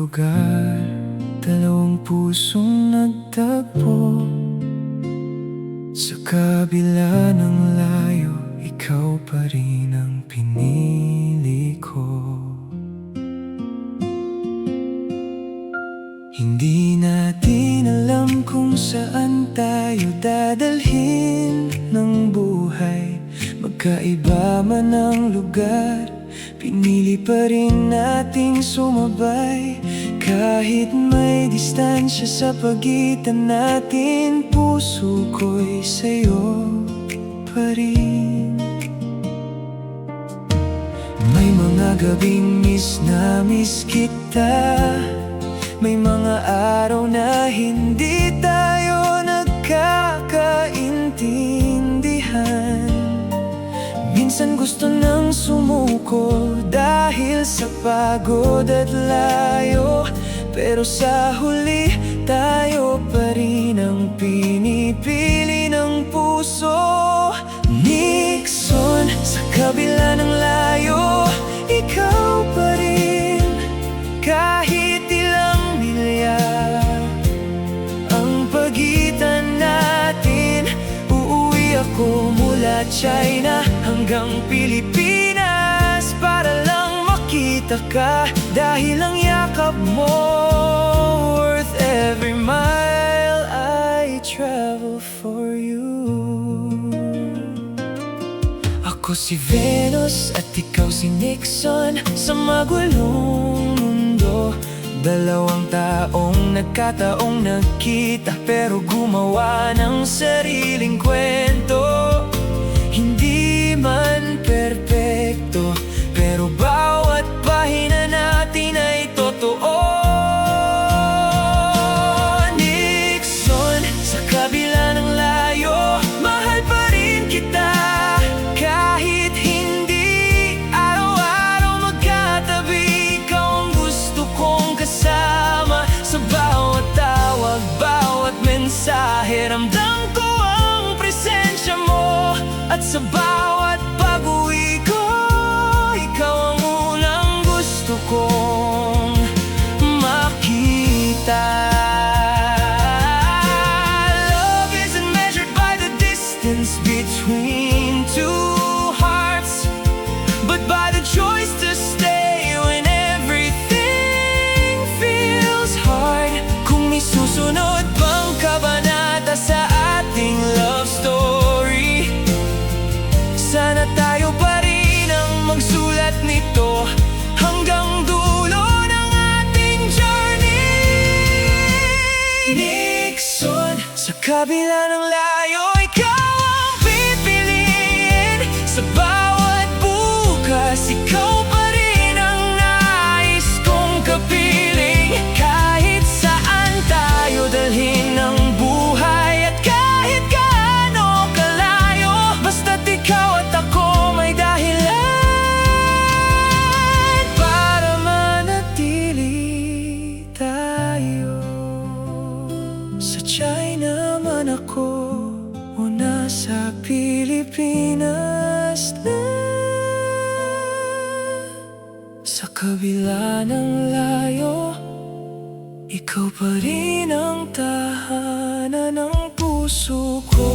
lugar, dalawang pusong nagtagpo. Sa kabila ng layo, ikaw pa rin ang pinili ko. Hindi natin alam kung saan tayo dadalhin ng buhay. Magkaiba man ang lugar, pinili pa rin nating sumabay. Kahit may distansya sa pagitan natin, puso ko'y sa'yo pa rin. May mga gabing miss na miss kita, may mga araw na hindi tayo nagkakaintindihan. Minsan gusto nang sumuko dahil sa pagod at layo, pero sa huli tayo pa rin ang pinipili ng puso. Nixon, sa kabila ng layo, ikaw pa rin. Kahit ilang milya ang pagitan natin, uuwi ako mula China hanggang Pilipinas para lang makita ka. Dahil ang yakap mo worth every mile I travel for you. Ako si Venus at ikaw si Nixon. Sa magulong mundo, dalawang taong nagkataong nagkita, pero gumawa ng sariling kwento. Hindi man perpekto, pero bawat pahina natin ay totoo. Nixon, sa kabila ng layo, mahal pa rin kita. Kahit hindi araw-araw magkatabi, ikaw ang gusto kong kasama. Sa bawat tawag, bawat mensahe, ramdam ko ang presensya mo. At sa bawat pag-uwi ko, ikaw ang unang gusto kong makita. Love isn't measured by the distance between two hearts, but by the choice to stay when everything feels hard. Kung may susunod bang kabanata sa ating love story, sana tayo pa rin ang magsulat nito hanggang dulo ng ating journey. Nixon, sa kabila ng layo, ikaw ang pipiliin. Sa bawat bukas, ikaw pa rin ang nais kong kapiling. Kahit saan tayo dalhin ng buhay, at kahit gaano kalayo, basta't ikaw at ako may dahilan para manatili tayo. Sa China man ako o nasa Pilipinas na, sa kabila ng layo, ikaw pa rin ang tahanan ng puso ko.